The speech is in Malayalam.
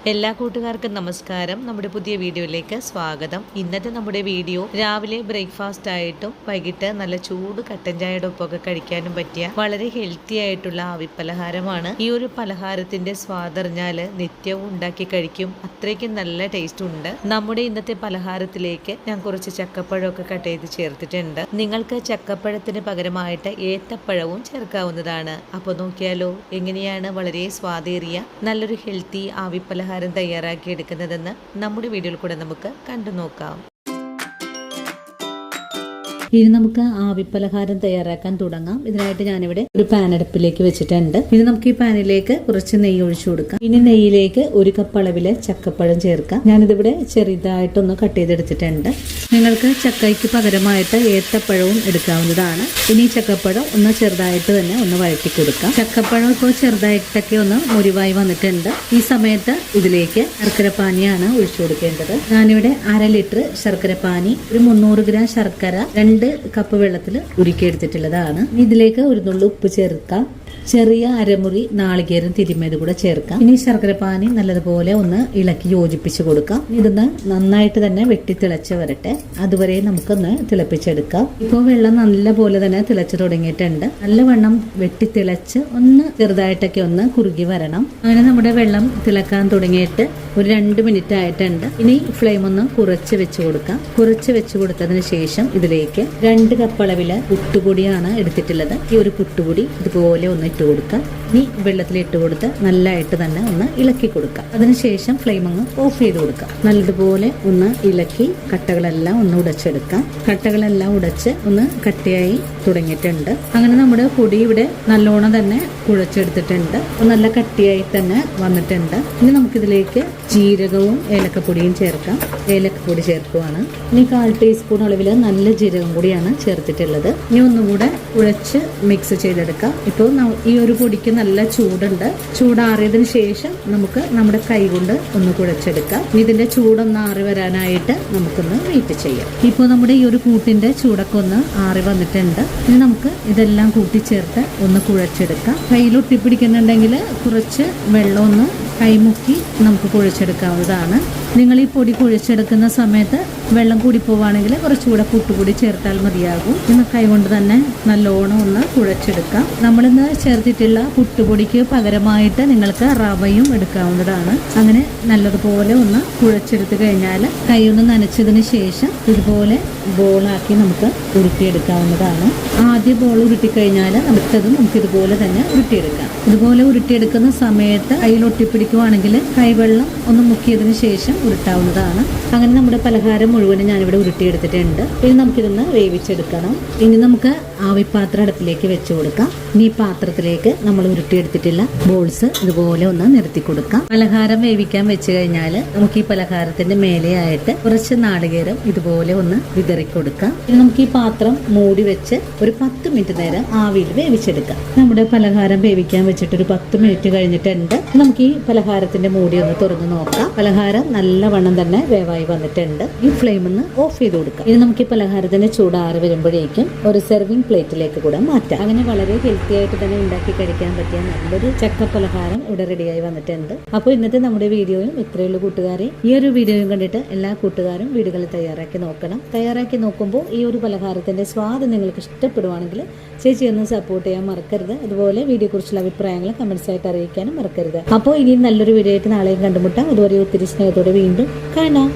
എല്ലാ കൂട്ടുകാർക്കും നമസ്കാരം. നമ്മുടെ പുതിയ വീഡിയോയിലേക്ക് സ്വാഗതം. ഇന്നത്തെ നമ്മുടെ വീഡിയോ രാവിലെ ബ്രേക്ക്ഫാസ്റ്റ് ആയിട്ടും വൈകിട്ട് നല്ല ചൂട് കട്ടൻ ചായയുടെ ഒപ്പമൊക്കെ കഴിക്കാനും പറ്റിയ വളരെ ഹെൽത്തി ആയിട്ടുള്ള ആവിപ്പലഹാരമാണ്. ഈ ഒരു പലഹാരത്തിന്റെ സ്വാദറിഞ്ഞാല് നിത്യവും ഉണ്ടാക്കി കഴിക്കും, അത്രയ്ക്കും നല്ല ടേസ്റ്റ് ഉണ്ട്. നമ്മുടെ ഇന്നത്തെ പലഹാരത്തിലേക്ക് ഞാൻ കുറച്ച് ചക്കപ്പഴമൊക്കെ കട്ട് ചെയ്ത് ചേർത്തിട്ടുണ്ട്. നിങ്ങൾക്ക് ചക്കപ്പഴത്തിന് പകരമായിട്ട് ഏത്തപ്പഴവും ചേർക്കാവുന്നതാണ്. അപ്പോൾ നോക്കിയാലോ എങ്ങനെയാണ് വളരെ സ്വാദേറിയ നല്ലൊരു ഹെൽത്തി ആവിപ്പലഹാരം തയ്യാറാക്കി എടുക്കുന്നതെന്ന് നമ്മുടെ വീഡിയോയിൽ കൂടെ നമുക്ക് കണ്ടു നോക്കാം. ഇനി നമുക്ക് ആവിപ്പലഹാരം തയ്യാറാക്കാൻ തുടങ്ങാം. ഇതിനായിട്ട് ഞാനിവിടെ ഒരു പാൻ അടുപ്പിലേക്ക് വെച്ചിട്ടുണ്ട്. ഇനി നമുക്ക് ഈ പാനിലേക്ക് കുറച്ച് നെയ്യ് ഒഴിച്ചു കൊടുക്കാം. ഇനി നെയ്യിലേക്ക് 1 കപ്പ് അളവില് ചക്കപ്പഴം ചേർക്കാം. ഞാനിതിവിടെ ചെറുതായിട്ടൊന്ന് കട്ട് ചെയ്തെടുത്തിട്ടുണ്ട്. നിങ്ങൾക്ക് ചക്കയ്ക്ക് പകരമായിട്ട് ഏത്തപ്പഴവും എടുക്കാവുന്നതാണ്. ഇനി ചക്കപ്പഴം ഒന്ന് ചെറുതായിട്ട് തന്നെ ഒന്ന് വഴറ്റി കൊടുക്കാം. ചക്കപ്പഴം ഇപ്പോൾ ചെറുതായിട്ടൊക്കെ ഒന്ന് മുരിവായി വന്നിട്ടുണ്ട്. ഈ സമയത്ത് ഇതിലേക്ക് ശർക്കരപ്പാനിയാണ് ഒഴിച്ചു കൊടുക്കേണ്ടത്. ഞാനിവിടെ 1/2 ലിറ്റർ ശർക്കരപ്പാനി, ഒരു 300 ഗ്രാം ശർക്കര 2 കപ്പ് വെള്ളത്തിൽ ഉരുക്കിയെടുത്തിട്ടുള്ളതാണ്. ഇതിലേക്ക് ഒരു നുള്ളു ഉപ്പ് ചേർക്കാം. ചെറിയ അരമുറി നാളികേരം തിരുമ്മിയത് കൂടെ ചേർക്കാം. ഇനി ശർക്കരപ്പാനി നല്ലതുപോലെ ഒന്ന് ഇളക്കി യോജിപ്പിച്ച് കൊടുക്കാം. ഇതൊന്ന് നന്നായിട്ട് തന്നെ വെട്ടി തിളച്ച് വരട്ടെ, അതുവരെ നമുക്കൊന്ന് തിളപ്പിച്ചെടുക്കാം. ഇപ്പോൾ വെള്ളം നല്ലപോലെ തന്നെ തിളച്ച് തുടങ്ങിയിട്ടുണ്ട്. നല്ലവണ്ണം വെട്ടി തിളച്ച് ഒന്ന് ചെറുതായിട്ടൊക്കെ ഒന്ന് കുറുകി വരണം. അങ്ങനെ നമ്മുടെ വെള്ളം തിളക്കാൻ തുടങ്ങിയിട്ട് ഒരു 2 മിനിറ്റ് ആയിട്ടുണ്ട്. ഇനി ഫ്ലെയിം ഒന്ന് കുറച്ച് വെച്ച് കൊടുക്കാം. കുറച്ച് വെച്ച് കൊടുത്തതിന് ശേഷം ഇതിലേക്ക് 2 കപ്പ് അളവില് പുട്ടുപൊടിയാണ് എടുത്തിട്ടുള്ളത്. ഈ ഒരു പുട്ടുപൊടി ഇതുപോലെ ഒന്ന് ഇട്ട് കൊടുക്കാം. ഇനി വെള്ളത്തിൽ ഇട്ട് കൊടുത്ത് നല്ലതായിട്ട് തന്നെ ഒന്ന് ഇളക്കി കൊടുക്കാം. അതിനുശേഷം ഫ്ലെയിം അങ്ങ് ഓഫ് ചെയ്ത് കൊടുക്കാം. നല്ലതുപോലെ ഒന്ന് ഇളക്കി കട്ടകളെല്ലാം ഒന്ന് ഉടച്ചെടുക്കാം. കട്ടകളെല്ലാം ഉടച്ച് ഒന്ന് കട്ടിയായി തുടങ്ങിയിട്ടുണ്ട്. അങ്ങനെ നമ്മുടെ പൊടി ഇവിടെ നല്ലോണം തന്നെ കുഴച്ചെടുത്തിട്ടുണ്ട്. നല്ല കട്ടിയായി തന്നെ വന്നിട്ടുണ്ട്. ഇനി നമുക്കിതിലേക്ക് ജീരകവും ഏലക്കപ്പൊടിയും ചേർക്കാം. ഏലക്കപ്പൊടി ചേർക്കുവാണ്. ഇനി 1/4 ടീസ്പൂൺ അളവിൽ നല്ല ജീരകം കൂടിയാണ് ചേർത്തിട്ടുള്ളത്. ഇനി ഒന്നുകൂടെ കുഴച്ച് മിക്സ് ചെയ്തെടുക്കാം. ഇപ്പോൾ ഈ ഒരു പൊടിക്ക് നല്ല ചൂടുണ്ട്. ചൂടാറിയതിനു ശേഷം നമുക്ക് നമ്മുടെ കൈ കൊണ്ട് ഒന്ന് കുഴച്ചെടുക്കാം. ഇതിന്റെ ചൂടൊന്ന് ആറി വരാനായിട്ട് നമുക്കൊന്ന് വെയിറ്റ് ചെയ്യാം. ഇപ്പോൾ നമ്മുടെ ഈ ഒരു കൂട്ടിന്റെ ചൂടൊക്കെ ഒന്ന് ആറി വന്നിട്ടുണ്ട്. ഇനി നമുക്ക് ഇതെല്ലാം കൂട്ടിച്ചേർത്ത് ഒന്ന് കുഴച്ചെടുക്കാം. കയ്യിൽ ഒട്ടിപ്പിടിക്കുന്നുണ്ടെങ്കിൽ കുറച്ച് വെള്ളം ഒന്ന് കൈമുക്കി നമുക്ക് കുഴച്ചെടുക്കാവുന്നതാണ്. നിങ്ങൾ ഈ പൊടി കുഴച്ചെടുക്കുന്ന സമയത്ത് വെള്ളം കൂടി പോവുകയാണെങ്കിൽ കുറച്ചുകൂടെ പുട്ടുപൊടി ചേർത്താൽ മതിയാകും. ഇന്ന് കൈകൊണ്ട് തന്നെ നല്ലോണം ഒന്ന് കുഴച്ചെടുക്കാം. നമ്മളിന്ന് ചേർത്തിട്ടുള്ള പുട്ടുപൊടിക്ക് പകരമായിട്ട് നിങ്ങൾക്ക് റവയും എടുക്കാവുന്നതാണ്. അങ്ങനെ നല്ലതുപോലെ ഒന്ന് കുഴച്ചെടുത്ത് കഴിഞ്ഞാൽ കൈ ഒന്ന് നനച്ചതിന് ശേഷം ഇതുപോലെ ബോളാക്കി നമുക്ക് ഉരുട്ടിയെടുക്കാവുന്നതാണ്. ആദ്യ ബോൾ ഉരുട്ടിക്കഴിഞ്ഞാൽ അടുത്തതും നമുക്ക് ഇതുപോലെ തന്നെ ഉരുട്ടിയെടുക്കാം. ഇതുപോലെ ഉരുട്ടിയെടുക്കുന്ന സമയത്ത് കയ്യിൽ ഒട്ടിപ്പിടിക്കുവാണെങ്കിൽ കൈവെള്ളം ഒന്ന് മുക്കിയതിന് ശേഷം ഉരുട്ടാവുന്നതാണ്. അങ്ങനെ നമ്മുടെ പലഹാരം മുഴുവനും ഞാനിവിടെ ഉരുട്ടിയെടുത്തിട്ടുണ്ട്. ഇനി നമുക്കിതൊന്ന് വേവിച്ചെടുക്കണം. ഇനി നമുക്ക് ആവിപ്പാത്രം അടുപ്പിലേക്ക് വെച്ച് കൊടുക്കാം. ഇനി ഈ പാത്രത്തിലേക്ക് നമ്മൾ ഉരുട്ടിയെടുത്തിട്ടുള്ള ബോൾസ് ഇതുപോലെ ഒന്ന് നിരത്തി കൊടുക്കാം. പലഹാരം വേവിക്കാൻ വെച്ച് കഴിഞ്ഞാൽ നമുക്ക് ഈ പലഹാരത്തിന്റെ മേലെയായിട്ട് കുറച്ച് നാളികേരം ഇതുപോലെ ഒന്ന് വിതറി കൊടുക്കാം. ഇനി നമുക്ക് ഈ പാത്രം മൂടി വെച്ച് ഒരു 10 മിനിറ്റ് നേരം ആവിയിൽ വേവിച്ചെടുക്കാം. നമ്മുടെ പലഹാരം വേവിക്കാൻ വെച്ചിട്ട് ഒരു 10 മിനിറ്റ് കഴിഞ്ഞിട്ടുണ്ട്. നമുക്ക് ഈ പലഹാരത്തിന്റെ മൂടി ഒന്ന് തുറന്ന് നോക്കാം. പലഹാരം നല്ലവണ്ണം തന്നെ വേവായി വന്നിട്ടുണ്ട്. ഈ ഫ്ലെയിം ഒന്ന് ഓഫ് ചെയ്ത് കൊടുക്കാം. ഇനി നമുക്ക് ഈ പലഹാരത്തിന്റെ ചൂടാറി വരുമ്പോഴേക്കും ഒരു സെർവിംഗ് പ്ലേറ്റിലേക്ക് കൂടെ മാറ്റാം. അങ്ങനെ വളരെ ഹെൽത്തി ആയിട്ട് തന്നെ ഉണ്ടാക്കി കഴിക്കാൻ പറ്റിയ നല്ലൊരു ചക്ക പലഹാരം ഇവിടെ റെഡിയായി വന്നിട്ടുണ്ട്. അപ്പോൾ ഇന്നത്തെ നമ്മുടെ വീഡിയോയും ഇത്രയുള്ള കൂട്ടുകാരെ. ഈ ഒരു വീഡിയോയും കണ്ടിട്ട് എല്ലാ കൂട്ടുകാരും വീടുകളിൽ തയ്യാറാക്കി നോക്കണം. തയ്യാറാക്കി നോക്കുമ്പോൾ ഈ ഒരു പലഹാരത്തിന്റെ സ്വാദ് നിങ്ങൾക്ക് ഇഷ്ടപ്പെടുവാണെങ്കിൽ ചേച്ചി ഒന്ന് സപ്പോർട്ട് ചെയ്യാൻ മറക്കരുത്. അതുപോലെ വീഡിയോ കുറിച്ചുള്ള അഭിപ്രായങ്ങൾ കമന്റ്സ് ആയിട്ട് അറിയിക്കാനും മറക്കരുത്. അപ്പോൾ ഇനി നല്ലൊരു വീഡിയോ ആയിട്ട് നാളെയും കണ്ടുമുട്ടാം. അതുവരെ ഒത്തിരി സ്നേഹത്തോടെ വീണ്ടും കാണാം.